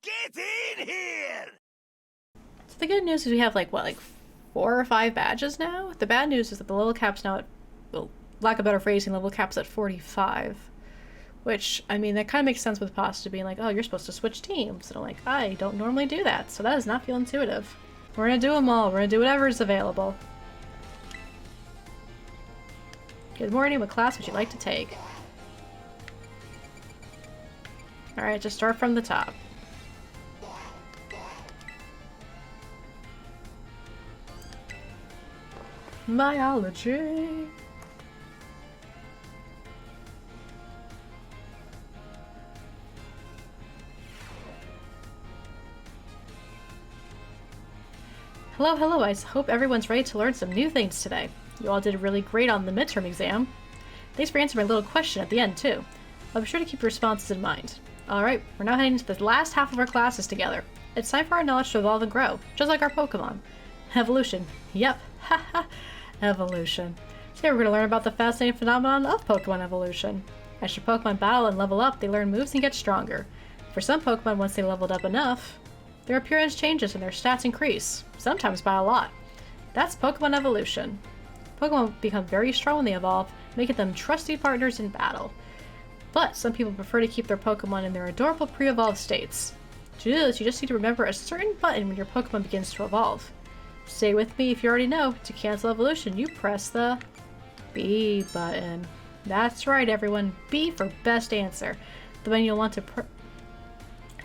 Get in here! So the good news is we have like what, like 4 or 5 badges now? The bad news is that the level cap's now at, well, lack of better phrasing, level cap's at 45. Which, I mean, that kind of makes sense with pasta being like, oh, you're supposed to switch teams. And I'm like, I don't normally do that, so that does not feel intuitive. We're gonna do them all. We're gonna do whatever is available. Good morning. What class would you like to take? Alright, just start from the top. Biology. Hello, hello. I hope everyone's ready to learn some new things today. You all did really great on the midterm exam. Thanks for answering my little question at the end, too. I'll be sure to keep your responses in mind. Alright, we're now heading to the last half of our classes together. It's time for our knowledge to evolve and grow, just like our Pokemon. Evolution. Yep. Haha. Evolution. Today we're going to learn about the fascinating phenomenon of Pokemon evolution. As your Pokemon battle and level up, they learn moves and get stronger. For some Pokemon, once they leveled up enough, their appearance changes and their stats increase, sometimes by a lot. That's Pokemon evolution. Pokemon become very strong when they evolve, making them trusty partners in battle. But some people prefer to keep their Pokemon in their adorable pre-evolved states. To do this, you just need to remember a certain button when your Pokemon begins to evolve. Stay with me if you already know. To cancel evolution, you press the B button. That's right, everyone. B for best answer. The button you'll want to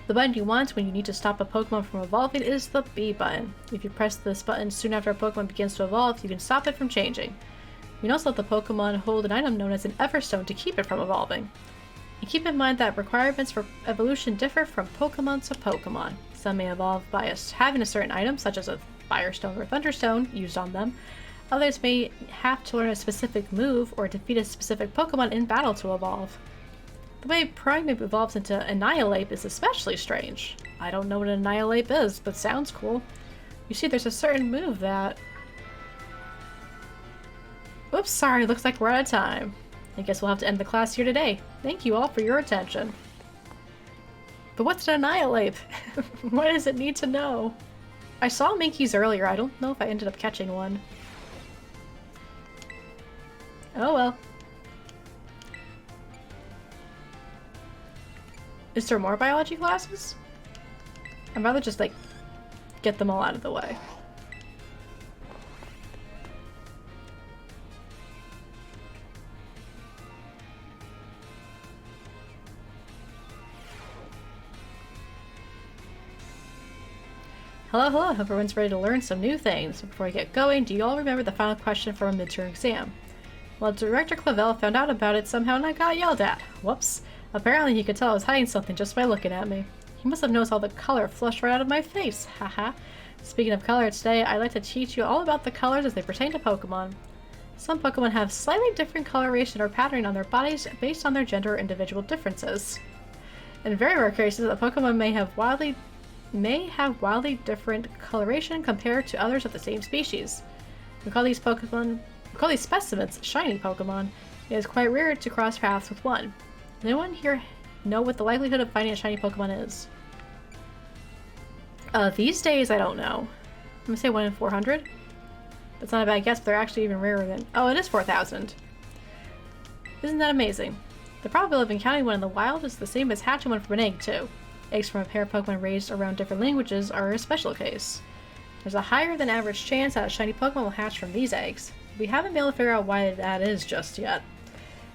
The button you want when you need to stop a Pokemon from evolving is the B button. If you press this button soon after a Pokemon begins to evolve, you can stop it from changing. You can also let the Pokemon hold an item known as an Everstone to keep it from evolving. And keep in mind that requirements for evolution differ from Pokemon to Pokemon. Some may evolve by having a certain item, such as a Firestone or Thunderstone, used on them. Others may have to learn a specific move or defeat a specific Pokemon in battle to evolve. The way Primeape evolves into Annihilape is especially strange. I don't know what an Annihilape is, but sounds cool. You see, there's a certain move that... Oops, sorry, looks like we're out of time. I guess we'll have to end the class here today. Thank you all for your attention. But what's an Annihilape? What does it need to know? I saw Minkies earlier. I don't know if I ended up catching one. Oh well. Is there more biology classes? I'd rather just, like, get them all out of the way. Hello, hello, hope everyone's ready to learn some new things. Before we get going, do you all remember the final question from a midterm exam? Well, Director Clavel found out about it somehow and I got yelled at. Whoops. Apparently he could tell I was hiding something just by looking at me. He must have noticed all the color flushed right out of my face. Haha. Speaking of color, today I'd like to teach you all about the colors as they pertain to Pokemon. Some Pokemon have slightly different coloration or patterning on their bodies based on their gender or individual differences. In very rare cases, a Pokemon may have wildly different coloration compared to others of the same species. We call these specimens shiny Pokemon. It is quite rare to cross paths with one. Does anyone here know what the likelihood of finding a shiny Pokemon is? These days, I don't know. I'm gonna say 1 in 400. That's not a bad guess, but they're actually even rarer than... Oh, it is 4,000. Isn't that amazing? The probability of encountering one in the wild is the same as hatching one from an egg, too. Eggs from a pair of Pokemon raised around different languages are a special case. There's a higher than average chance that a shiny Pokemon will hatch from these eggs. We haven't been able to figure out why that is just yet.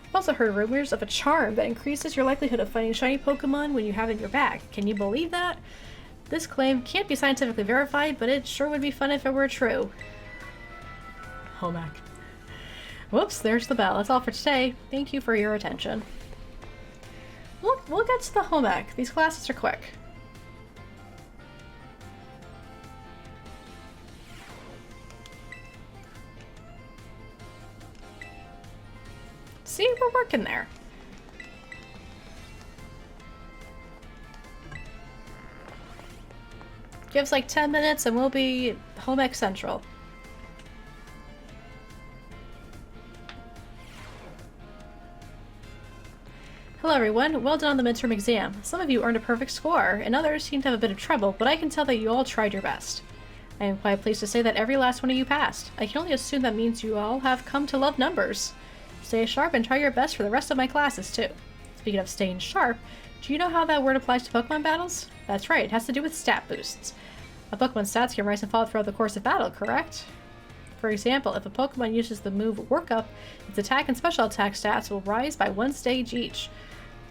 I've also heard rumors of a charm that increases your likelihood of finding shiny Pokemon when you have it in your bag. Can you believe that? This claim can't be scientifically verified, but it sure would be fun if it were true. Home ec. Whoops, there's the bell. That's all for today. Thank you for your attention. We'll get to the home ec. These classes are quick. See, we're working there. Give us like 10 minutes and we'll be home ec central. Hello, Hello everyone, well done on the midterm exam. Some of you earned a perfect score, and others seem to have a bit of trouble, but I can tell that you all tried your best. I am quite pleased to say that every last one of you passed. I can only assume that means you all have come to love numbers. Stay sharp and try your best for the rest of my classes too. Speaking of staying sharp, do you know how that word applies to Pokemon battles? That's right, it has to do with stat boosts. A Pokemon's stats can rise and fall throughout the course of battle, correct? For example, if a Pokemon uses the move Work Up, its attack and special attack stats will rise by 1 stage each.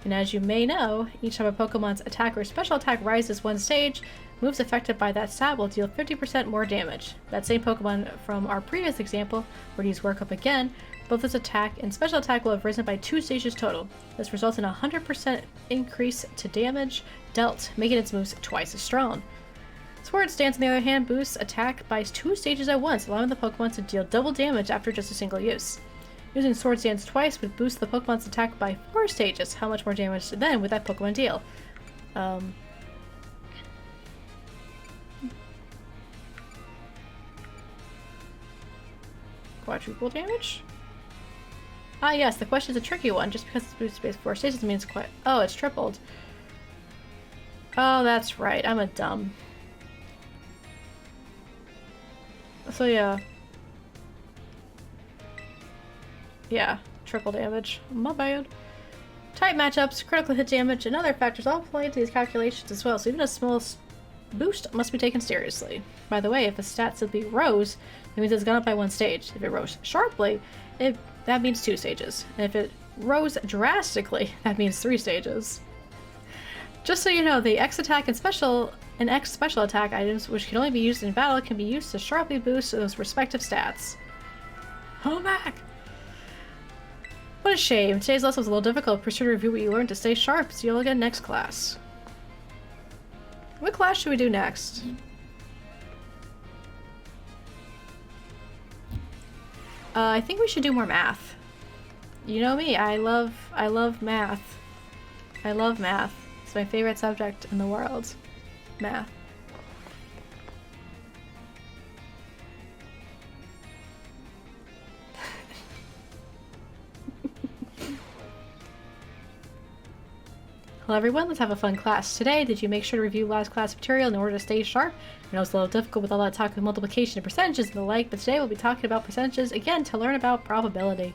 And as you may know, each time a Pokemon's attack or special attack rises 1 stage, moves affected by that stat will deal 50% more damage. That same Pokemon from our previous example would use Work Up again, both its attack and special attack will have risen by 2 stages total. This results in a 100% increase to damage dealt, making its moves twice as strong. Swords Dance, on the other hand, boosts attack by 2 stages at once, allowing the Pokemon to deal double damage after just a single use. Using Swords Dance twice would boost the Pokemon's attack by 4 stages. How much more damage then would that Pokemon deal? Quadruple damage? Ah yes, the question's a tricky one. Just because it's boosted by 4 stages means oh, it's tripled. Oh, that's right. I'm a dumb. So yeah. Yeah, triple damage. My bad. Type matchups, critical hit damage, and other factors all play into these calculations as well, so even a small boost must be taken seriously. By the way, if a stat simply rose, it means it's gone up by 1 stage. If it rose sharply, that means 2 stages. And if it rose drastically, that means 3 stages. Just so you know, the X attack and X special attack items, which can only be used in battle, can be used to sharply boost those respective stats. Home back! What a shame. Today's lesson was a little difficult. Be sure to review what you learned to stay sharp. See you all again next class. What class should we do next? I think we should do more math. You know me, I love math. I love math. It's my favorite subject in the world. Math. Hello everyone, let's have a fun class today. Did you make sure to review last class material in order to stay sharp? I know it's a little difficult with all that talk of multiplication and percentages and the like, but today we'll be talking about percentages again to learn about probability.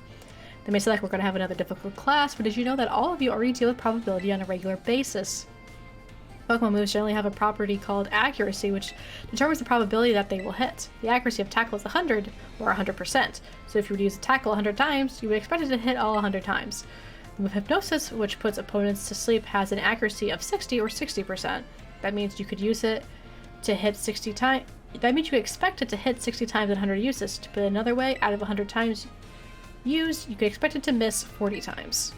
They may say like we're going to have another difficult class, but did you know that all of you already deal with probability on a regular basis? Pokemon moves generally have a property called accuracy, which determines the probability that they will hit. The accuracy of tackle is 100 or 100%, so if you were to use a tackle 100 times, you would expect it to hit all 100 times. The move Hypnosis, which puts opponents to sleep, has an accuracy of 60 or 60%. That means you could use it to hit 60 times. That means you expect it to hit 60 times in 100 uses. To put it another way, out of 100 times used, you could expect it to miss 40 times.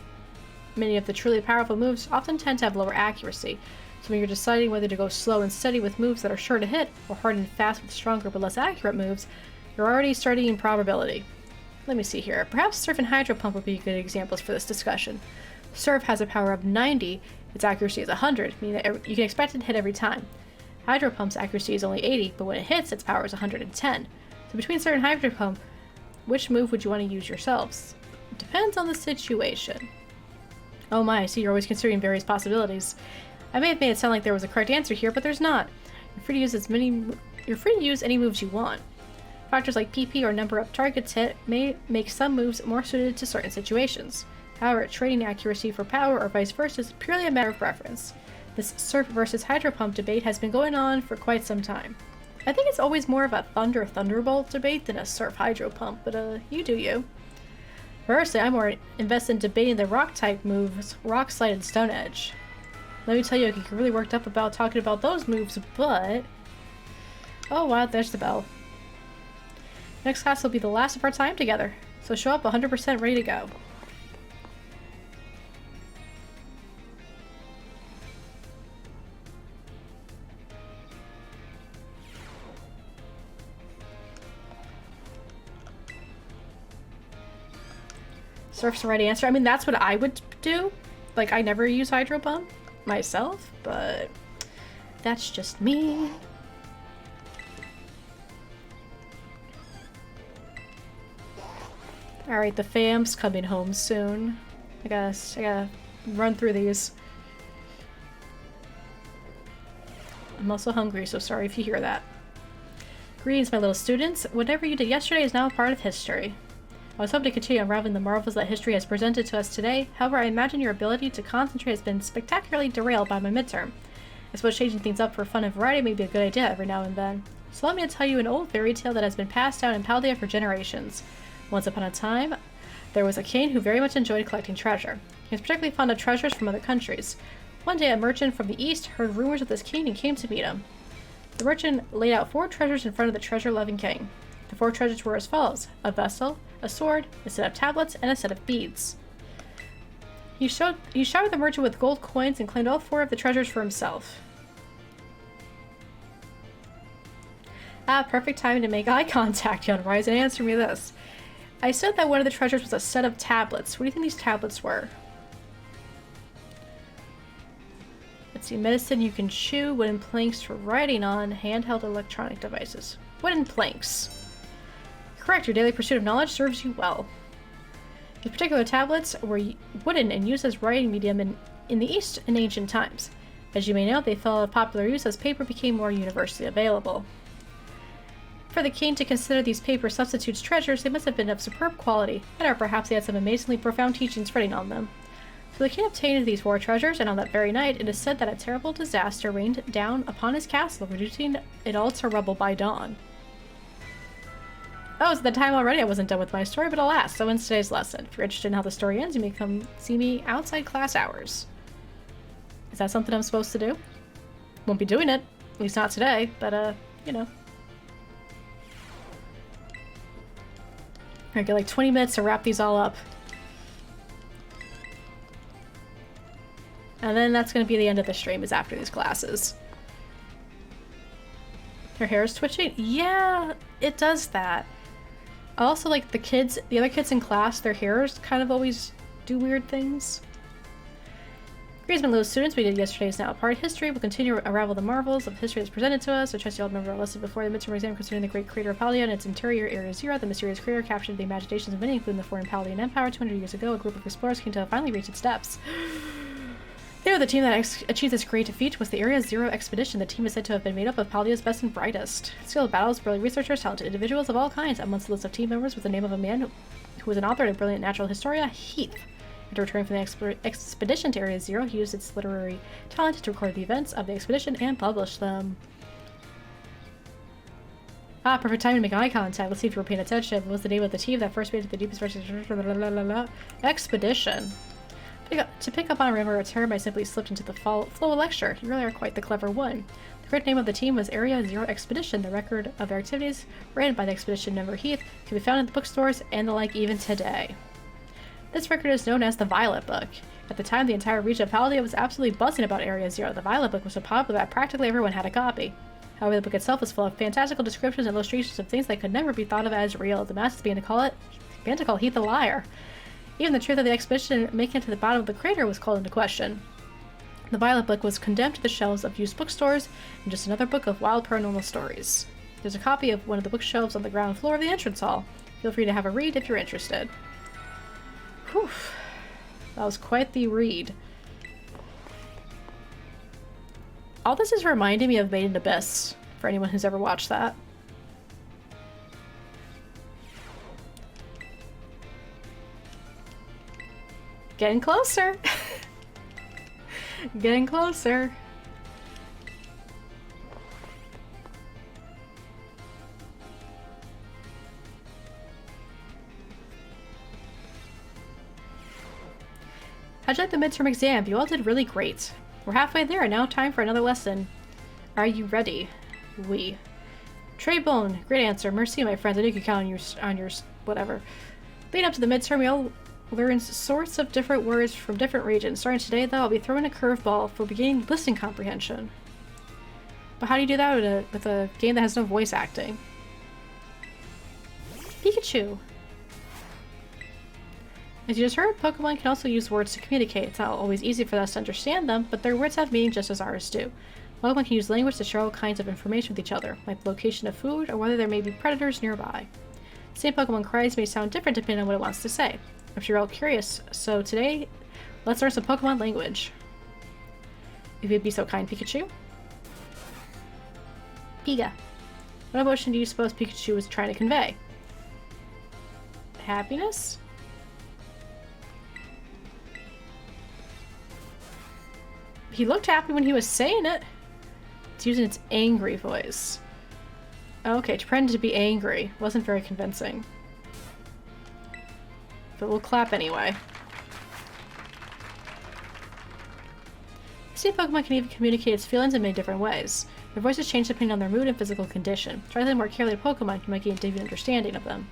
Many of the truly powerful moves often tend to have lower accuracy, so when you're deciding whether to go slow and steady with moves that are sure to hit, or hard and fast with stronger but less accurate moves, you're already studying probability. Let me see here. Perhaps Surf and Hydro Pump would be good examples for this discussion. Surf has a power of 90, its accuracy is 100, meaning that you can expect it to hit every time. Hydro Pump's accuracy is only 80, but when it hits, its power is 110. So between Surf and Hydro Pump, which move would you want to use yourselves? It depends on the situation. Oh my, I see you're always considering various possibilities. I may have made it sound like there was a correct answer here, but there's not. You're free to use any moves you want. Factors like PP or number of targets hit may make some moves more suited to certain situations. However, trading accuracy for power or vice versa is purely a matter of preference. This Surf versus Hydro Pump debate has been going on for quite some time. I think it's always more of a Thunderbolt debate than a Surf Hydro Pump, but you do you. Personally, I'm more invested in debating the rock-type moves, Rock Slide and Stone Edge. Let me tell you, I get really worked up about talking about those moves, but... Oh wow, there's the bell. Next class will be the last of our time together, so show up 100% ready to go. Surf's the right answer. I mean, that's what I would do. Like, I never use Hydro Pump myself, but that's just me. Alright, the fam's coming home soon. I gotta run through these. I'm also hungry, so sorry if you hear that. Greetings, my little students. Whatever you did yesterday is now a part of history. I was hoping to continue unraveling the marvels that history has presented to us today. However, I imagine your ability to concentrate has been spectacularly derailed by my midterm. I suppose changing things up for fun and variety may be a good idea every now and then. So let me tell you an old fairy tale that has been passed down in Paldea for generations. Once upon a time, there was a king who very much enjoyed collecting treasure. He was particularly fond of treasures from other countries. One day, a merchant from the east heard rumors of this king and came to meet him. The merchant laid out 4 treasures in front of the treasure-loving king. The 4 treasures were as follows: a vessel, a sword, a set of tablets, and a set of beads. He showered the merchant with gold coins and claimed all 4 of the treasures for himself. Perfect time to make eye contact, young Rise, and answer me this. I said that one of the treasures was a set of tablets. What do you think these tablets were? Let's see. Medicine you can chew, wooden planks for writing on, handheld electronic devices. Wooden planks. Correct, your daily pursuit of knowledge serves you well. These particular tablets were wooden and used as writing medium in the East in ancient times. As you may know, they fell out of popular use as paper became more universally available. For the king to consider these paper substitutes treasures, they must have been of superb quality, and or perhaps they had some amazingly profound teachings written on them. So the king obtained these 4 treasures, and on that very night, it is said that a terrible disaster rained down upon his castle, reducing it all to rubble by dawn. Oh, it's the time already. I wasn't done with my story, but alas, so ends today's lesson. If you're interested in how the story ends, you may come see me outside class hours. Is that something I'm supposed to do? Won't be doing it. At least not today, but, you know. I get like 20 minutes to wrap these all up. And then that's going to be the end of the stream, is after these classes. Her hair is twitching? Yeah, it does that. Also, like, the other kids in class, their hairs kind of always do weird things. Greetings, my little students. We did yesterday is now a part of history. We'll continue to unravel the marvels of history that's presented to us. I trust you all remember our lesson before the midterm exam concerning the great crater of Paldea and its interior, Area Zero. The mysterious crater captured the imaginations of many, including the foreign Paldean Empire. 200 years ago, a group of explorers came to finally reach its depths. They were the team that achieved this great defeat was the Area Zero expedition. The team is said to have been made up of Paldea's best and brightest. Skilled battles, brilliant researchers, talented individuals of all kinds. Amongst the list of team members was the name of a man who was an author and a brilliant natural historian, Heath. After returning from the expedition to Area Zero, he used its literary talent to record the events of the expedition and publish them. Perfect time to make eye contact. Let's see if you were paying attention. What was the name of the team that first made it to the deepest expedition? To pick up on a remember a term, I simply slipped into the flow of lecture. You really are quite the clever one. The correct name of the team was Area Zero Expedition. The record of their activities ran by the expedition member Heath can be found in the bookstores and the like even today. This record is known as the Violet Book. At the time, the entire region of Paldea was absolutely buzzing about Area Zero. The Violet Book was so popular that practically everyone had a copy. However, the book itself was full of fantastical descriptions and illustrations of things that could never be thought of as real. The masses began to call Heath a liar. Even the truth of the expedition making it to the bottom of the crater was called into question. The Violet Book was condemned to the shelves of used bookstores and just another book of wild paranormal stories. There's a copy of one of the bookshelves on the ground floor of the entrance hall. Feel free to have a read if you're interested. Whew. That was quite the read. All this is reminding me of Made in Abyss, for anyone who's ever watched that. Getting closer. Getting closer. How'd you like the midterm exam? You all did really great. We're halfway there, and now time for another lesson. Are you ready? Oui. Trebone, great answer. Merci, my friends. I knew you could count on your whatever. Leading up to the midterm, we all learn sorts of different words from different regions. Starting today, though, I'll be throwing a curveball for beginning listening comprehension. But how do you do that with a game that has no voice acting? Pikachu. As you just heard, Pokemon can also use words to communicate. It's not always easy for us to understand them, but their words have meaning just as ours do. Pokemon can use language to share all kinds of information with each other, like the location of food or whether there may be predators nearby. The same Pokemon cries may sound different depending on what it wants to say. I'm sure you're all curious, so today Let's learn some Pokemon language. If you'd be so kind, Pikachu. Piga. What emotion do you suppose Pikachu was trying to convey? Happiness? He looked happy when he was saying it. It's using its angry voice. Okay, to pretend to be angry. Wasn't very convincing. But we'll clap anyway. See, Pokemon can even communicate its feelings in many different ways. Their voices change depending on their mood and physical condition. Try to listen more carefully to Pokemon, you might gain a deeper understanding of them.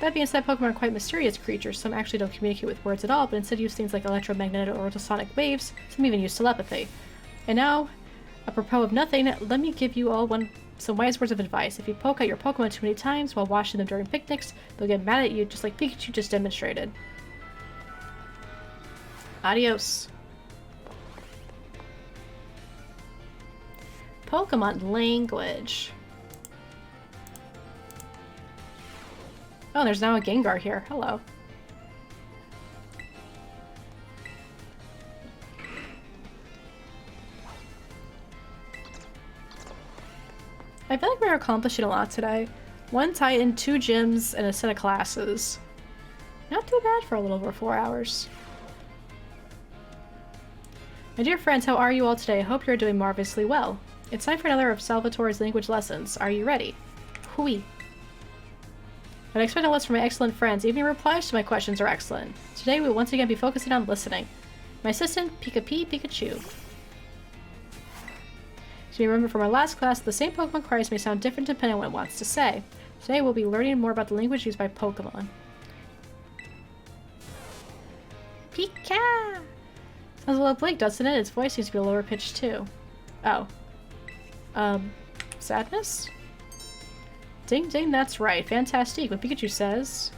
That being said, Pokemon are quite mysterious creatures. Some actually don't communicate with words at all, but instead use things like electromagnetic or ultrasonic waves. Some even use telepathy. And now, apropos of nothing, let me give you all some wise words of advice. If you poke at your Pokemon too many times while washing them during picnics, they'll get mad at you just like Pikachu just demonstrated. Adios. Pokemon language. Oh, there's now a Gengar here. Hello. I feel like we're accomplishing a lot today. 1 Titan, 2 gyms, and a set of classes. Not too bad for a little over 4 hours. My dear friends, how are you all today? I hope you're doing marvelously well. It's time for another of Salvatore's language lessons. Are you ready? Hui. I'd expect no less from my excellent friends. Even your replies to my questions are excellent. Today we will once again be focusing on listening. My assistant, Pikachu. So you remember from our last class, the same Pokemon cries may sound different depending on what it wants to say. Today we'll be learning more about the language used by Pokemon. Pika! Sounds a little bleak, doesn't it? Its voice seems to be a lower pitched too. Oh. Sadness? Ding ding, that's right. Fantastic. What Pikachu says.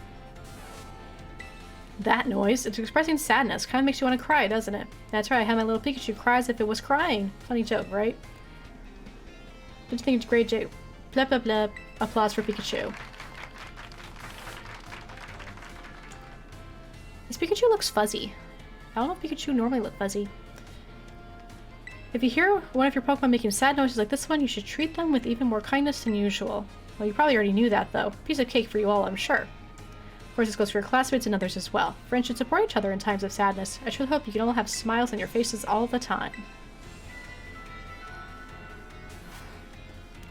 That noise, it's expressing sadness. Kind of makes you want to cry, doesn't it? That's right, I had my little Pikachu cry as if it was crying. Funny joke, right? Don't you think it's great, Jay? Blah blah blah. Applause for Pikachu. This Pikachu looks fuzzy. I don't know if Pikachu normally look fuzzy. If you hear one of your Pokemon making sad noises like this one, you should treat them with even more kindness than usual. Well, you probably already knew that, though. Piece of cake for you all, I'm sure. Of course, this goes for your classmates and others as well. Friends should support each other in times of sadness. I truly hope you can all have smiles on your faces all the time.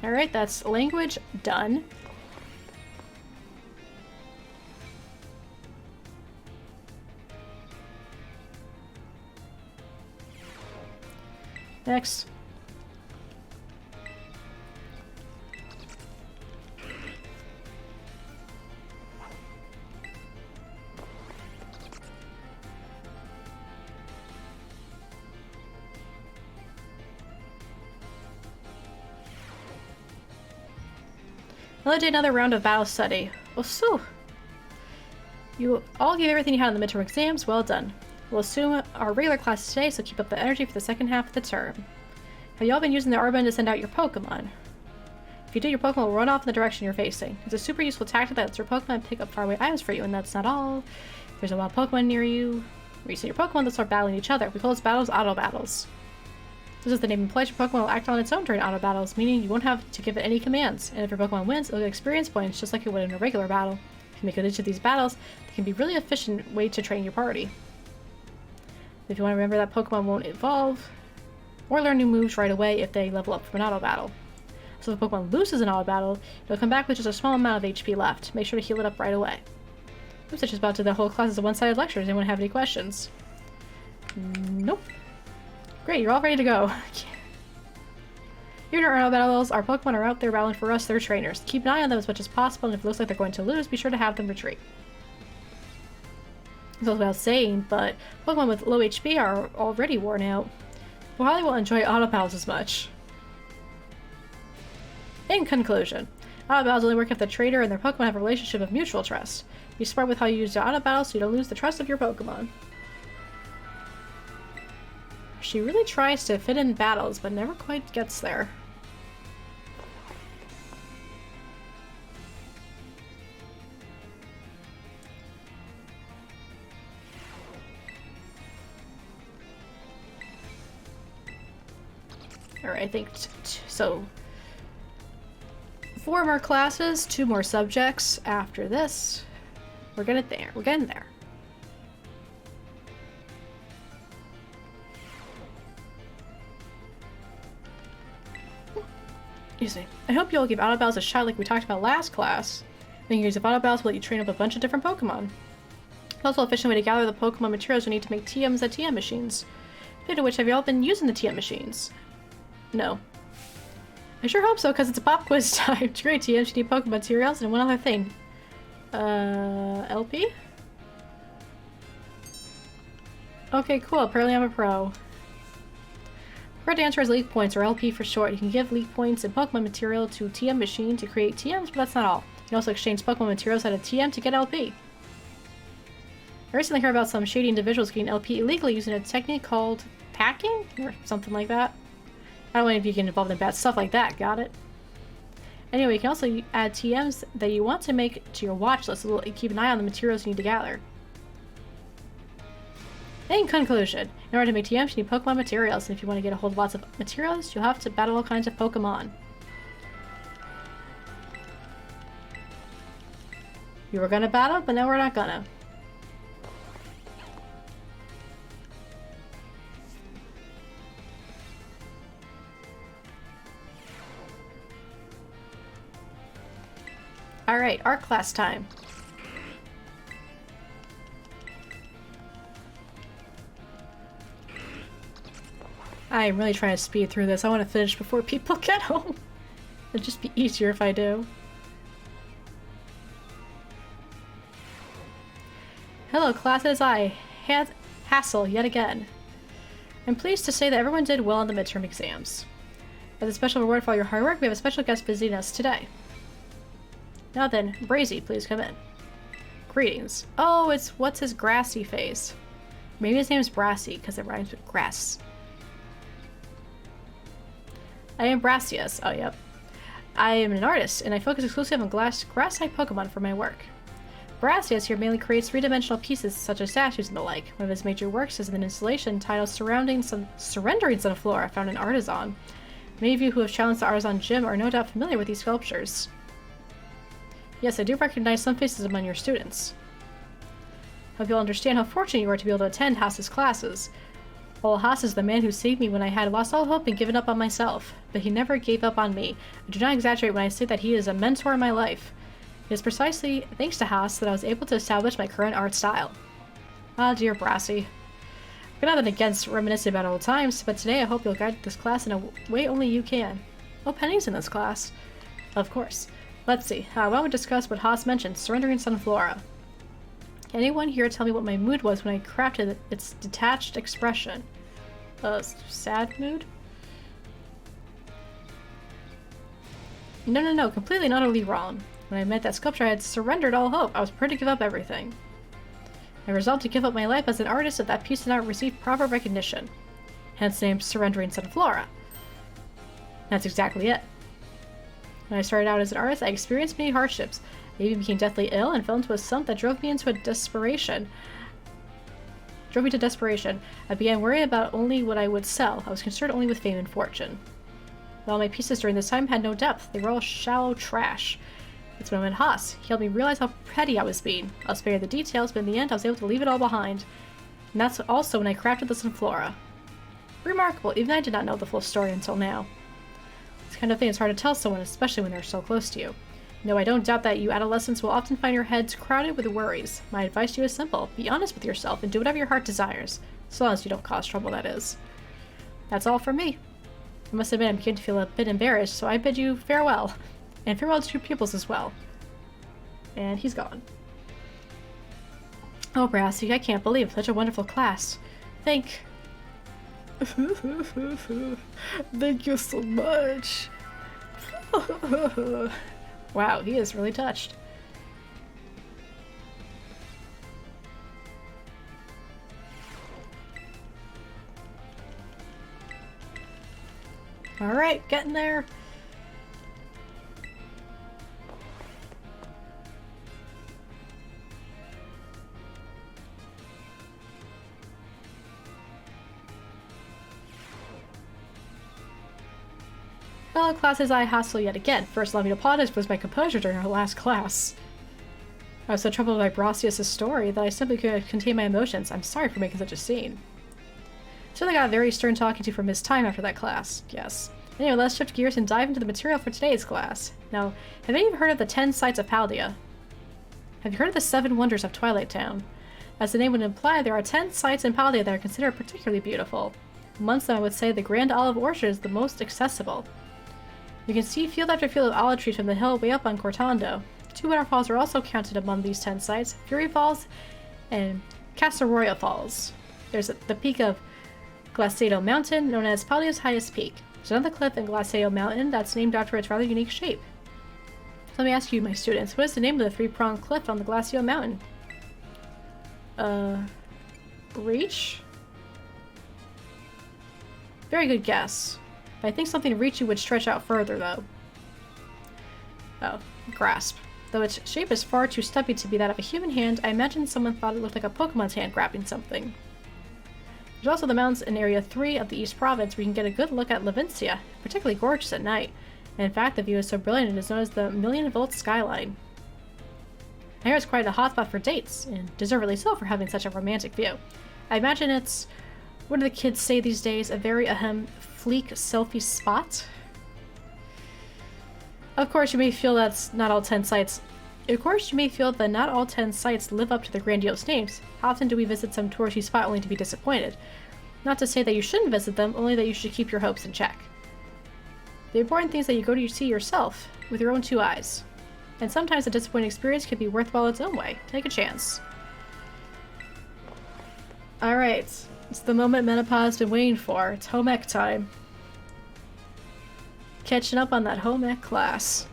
Alright, that's language done. Next. Another day, another round of battle study. Oh, so. You all gave everything you had on the midterm exams. Well done. We'll assume our regular class today, so keep up the energy for the second half of the term. Have you all been using the Arband to send out your Pokemon? If you do, your Pokemon will run off in the direction you're facing. It's a super useful tactic that lets your Pokemon pick up faraway items for you, and that's not all. If there's a wild Pokemon near you, where you send your Pokemon, they'll start battling each other. We call those battles auto battles. This is the name implies your Pokemon will act on its own during auto battles, meaning you won't have to give it any commands. And if your Pokemon wins, it'll get experience points just like it would in a regular battle. If you make it into these battles, they can be a really efficient way to train your party. If you want to remember that Pokemon won't evolve or learn new moves right away if they level up from an auto battle. So if a Pokemon loses an auto battle, it'll come back with just a small amount of HP left. Make sure to heal it up right away. Oops, I just about to the whole class as a one-sided lecture. Does anyone have any questions? Nope. Great, you're all ready to go. Even in our auto battles, our Pokemon are out there battling for us, they're trainers. Keep an eye on them as much as possible, and if it looks like they're going to lose, be sure to have them retreat. It goes without saying, but Pokemon with low HP are already worn out. Probably won't enjoy auto battles as much. In conclusion, auto battles only work if the trainer and their Pokemon have a relationship of mutual trust. Be smart with how you use the auto battle so you don't lose the trust of your Pokemon. She really tries to fit in battles, but never quite gets there. Alright, I think so. 4 more classes, 2 more subjects after this. We're getting there. We're getting there. Excuse me. I hope you'll give Auto Battles a shot like we talked about last class. Making use of Auto Battles will let you train up a bunch of different Pokemon. It's also an efficient way to gather the Pokemon materials you need to make TMs at TM machines. Speaking of which, have you all been using the TM machines? No. I sure hope so, because it's a pop quiz time. To create TMs, you need Pokemon materials and one other thing. LP? Okay, cool. Apparently I'm a pro. Correct answer is leak points, or LP for short. You can give leak points and Pokemon material to TM machine to create TMs, but that's not all. You can also exchange Pokemon materials at a TM to get LP. I recently heard about some shady individuals getting LP illegally using a technique called packing? Or something like that. I don't know if you get involved in bad stuff like that, got it? Anyway, you can also add TMs that you want to make to your watch list, so keep an eye on the materials you need to gather. In conclusion, in order to make TMs, you need Pokemon materials, and if you want to get a hold of lots of materials, you'll have to battle all kinds of Pokemon. You were gonna battle, but now we're not gonna. Alright, art class time. I am really trying to speed through this. I want to finish before people get home. It'd just be easier if I do. Hello class, it is I, Hassel, yet again. I'm pleased to say that everyone did well on the midterm exams. As a special reward for all your hard work, we have a special guest visiting us today. Now then, Brazy, please come in. Greetings. Oh, it's what's his grassy face. Maybe his name's Brassy, because it rhymes with grass. I am Brassius. Oh, yep. I am an artist, and I focus exclusively on grass-type Pokemon for my work. Brassius here mainly creates three-dimensional pieces such as statues and the like. One of his major works is an installation titled Surrendering Sunflora, found in Artisan. Many of you who have challenged the Artisan gym are no doubt familiar with these sculptures. Yes, I do recognize some faces among your students. I hope you'll understand how fortunate you are to be able to attend Haas's classes. Well, Haas is the man who saved me when I had lost all hope and given up on myself. But he never gave up on me. I do not exaggerate when I say that he is a mentor in my life. It is precisely thanks to Haas that I was able to establish my current art style. Ah, dear Brassy. I've got nothing against reminiscing about old times, but today I hope you'll guide this class in a way only you can. Oh, Penny's in this class. Of course. Let's see. Why don't we discuss what Haas mentioned, Surrendering Sunflora. Can anyone here tell me what my mood was when I crafted its detached expression? Sad mood? No, completely and utterly wrong. When I met that sculpture, I had surrendered all hope. I was prepared to give up everything. I resolved to give up my life as an artist if that piece did not receive proper recognition. Hence the name Surrendering Sunflora. That's exactly it. When I started out as an artist, I experienced many hardships. I even became deathly ill and fell into a slump that drove me to desperation. I began worrying about only what I would sell. I was concerned only with fame and fortune. But all my pieces during this time had no depth. They were all shallow trash. It's when I met Haas. He helped me realize how petty I was being. I'll spare you the details, but in the end I was able to leave it all behind. And that's also when I crafted the Sunflora. Remarkable, even I did not know the full story until now. This kind of thing is hard to tell someone, especially when they're so close to you. No, I don't doubt that you adolescents will often find your heads crowded with worries. My advice to you is simple. Be honest with yourself and do whatever your heart desires. So long as you don't cause trouble, that is. That's all from me. I must admit, I'm beginning to feel a bit embarrassed, so I bid you farewell. And farewell to your pupils as well. And he's gone. Oh, Brassy, I can't believe such a wonderful class. Thank you so much. Wow, he is really touched. Alright, getting there. Fellow classes, I hassle yet again. First, allow me to apologize for my composure during our last class. I was so troubled by Brassius' story that I simply couldn't contain my emotions. I'm sorry for making such a scene. Certainly got a very stern talking to from Miss Time after that class. Yes. Anyway, let's shift gears and dive into the material for today's class. Now, have any of you heard of the 10 Sights of Paldea? Have you heard of the 7 Wonders of Twilight Town? As the name would imply, there are 10 sites in Paldea that are considered particularly beautiful. Amongst them, I would say the Grand Olive Orchard is the most accessible. You can see field after field of olive trees from the hill way up on Cortando. 2 waterfalls are also counted among these 10 sites, Fury Falls and Casaroya Falls. There's the peak of Glaceado Mountain, known as Paldea's highest peak. There's another cliff in Glaceado Mountain that's named after its rather unique shape. So let me ask you, my students, what is the name of the 3-pronged cliff on the Glaceado Mountain? Reach? Very good guess. But I think something reachy would stretch out further, though. Oh, grasp. Though its shape is far too stubby to be that of a human hand, I imagine someone thought it looked like a Pokemon's hand grabbing something. There's also the mountains in Area 3 of the East Province where you can get a good look at Levincia, particularly gorgeous at night. And in fact, the view is so brilliant it is known as the Million-Volt Skyline. I hear it's quite a hotspot for dates, and deservedly so for having such a romantic view. I imagine it's, what do the kids say these days, a very fleek selfie spot? Of course, you may feel that's not all 10 sites. Of course, you may feel that not all 10 sites live up to their grandiose names. How often do we visit some touristy spot only to be disappointed? Not to say that you shouldn't visit them, only that you should keep your hopes in check. The important thing is that you go to see yourself with your own 2 eyes. And sometimes a disappointing experience can be worthwhile its own way. Take a chance. Alright, it's the moment Menopause has been waiting for. It's home ec time. Catching up on that home ec class.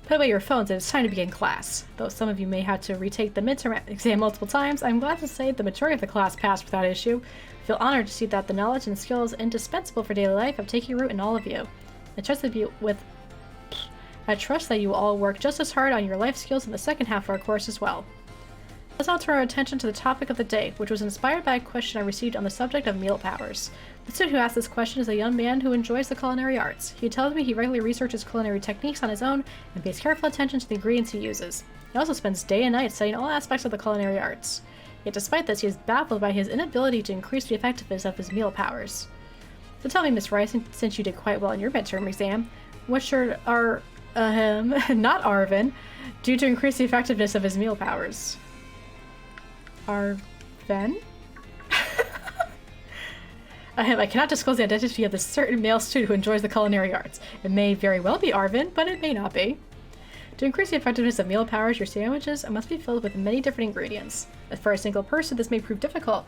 Put away your phones and it's time to begin class. Though some of you may have to retake the midterm exam multiple times, I'm glad to say the majority of the class passed without issue. I feel honored to see that the knowledge and skills indispensable for daily life have taken root in all of you. I trust that you will all work just as hard on your life skills in the second half of our course as well. Let's now turn our attention to the topic of the day, which was inspired by a question I received on the subject of meal powers. The student who asked this question is a young man who enjoys the culinary arts. He tells me he regularly researches culinary techniques on his own and pays careful attention to the ingredients he uses. He also spends day and night studying all aspects of the culinary arts. Yet despite this, he is baffled by his inability to increase the effectiveness of his meal powers. So tell me, Miss Rice, since you did quite well in your midterm exam, what should not Arvin, do to increase the effectiveness of his meal powers? Arven? I cannot disclose the identity of this certain male student who enjoys the culinary arts. It may very well be Arvin, but it may not be. To increase the effectiveness of meal powers, your sandwiches must be filled with many different ingredients. As for a single person, this may prove difficult,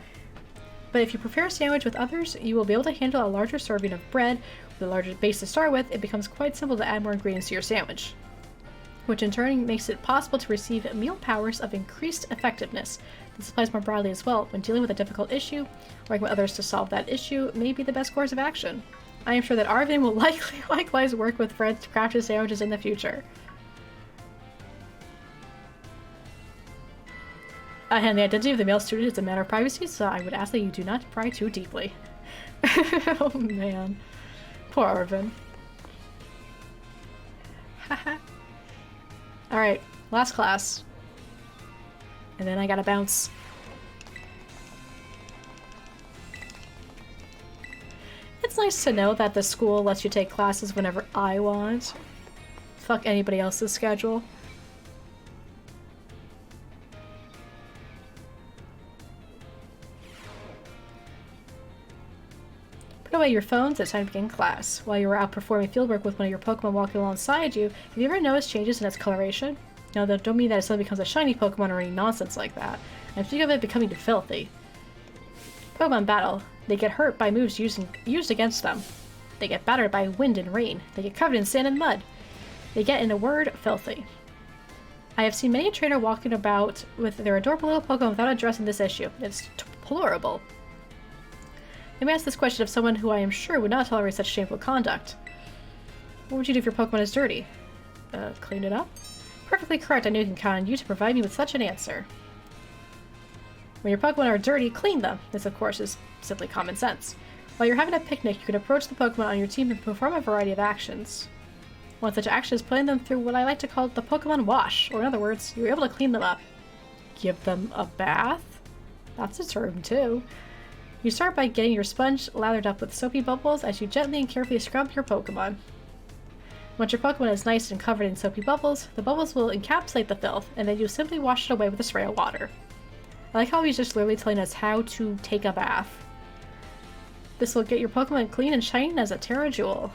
but if you prepare a sandwich with others, you will be able to handle a larger serving of bread. With a larger base to start with, it becomes quite simple to add more ingredients to your sandwich, which in turn makes it possible to receive meal powers of increased effectiveness. This applies more broadly as well. When dealing with a difficult issue, working with others to solve that issue may be the best course of action. I am sure that Arvin will likewise work with friends to craft his sandwiches in the future. And the identity of the male student is a matter of privacy, so I would ask that you do not pry too deeply. Oh man. Poor Arvin. Haha. Alright, last class. And then I gotta bounce. It's nice to know that the school lets you take classes whenever I want. Fuck anybody else's schedule. Put away your phones, it's time to begin class. While you were out performing fieldwork with one of your Pokemon walking alongside you, have you ever noticed changes in its coloration? No, that don't mean that it suddenly becomes a shiny Pokemon or any nonsense like that. I'm speaking of it becoming filthy. Pokemon battle. They get hurt by moves used against them. They get battered by wind and rain. They get covered in sand and mud. They get, in a word, filthy. I have seen many a trainer walking about with their adorable little Pokemon without addressing this issue. It's deplorable. Let me ask this question of someone who I am sure would not tolerate such shameful conduct. What would you do if your Pokemon is dirty? Clean it up? Perfectly correct. I knew you can count on you to provide me with such an answer. When your Pokemon are dirty, clean them. This, of course, is simply common sense. While you're having a picnic, you can approach the Pokemon on your team and perform a variety of actions. One such action is putting them through what I like to call the Pokemon wash, or in other words, you're able to clean them up. Give them a bath? That's a term, too. You start by getting your sponge lathered up with soapy bubbles as you gently and carefully scrub your Pokemon. Once your Pokemon is nice and covered in soapy bubbles, the bubbles will encapsulate the filth, and then you simply wash it away with a spray of water. I like how he's just literally telling us how to take a bath. This will get your Pokemon clean and shining as a Terra Jewel.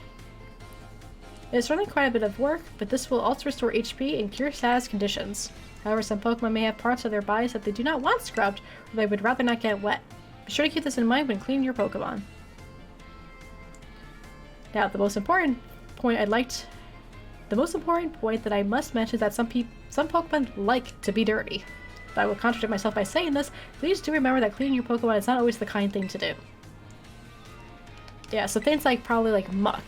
It is certainly quite a bit of work, but this will also restore HP and cure status conditions. However, some Pokemon may have parts of their bodies that they do not want scrubbed, or they would rather not get wet. Be sure to keep this in mind when cleaning your Pokemon. Now, the most important point that I must mention is that some Pokemon like to be dirty. Though I will contradict myself by saying this, please do remember that cleaning your Pokemon is not always the kind thing to do. Yeah, so things like probably like Muck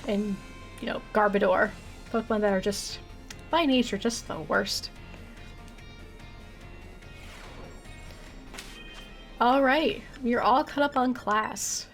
and, you know, Garbodor. Pokemon that are just, by nature, just the worst. Alright, we are all caught up on class.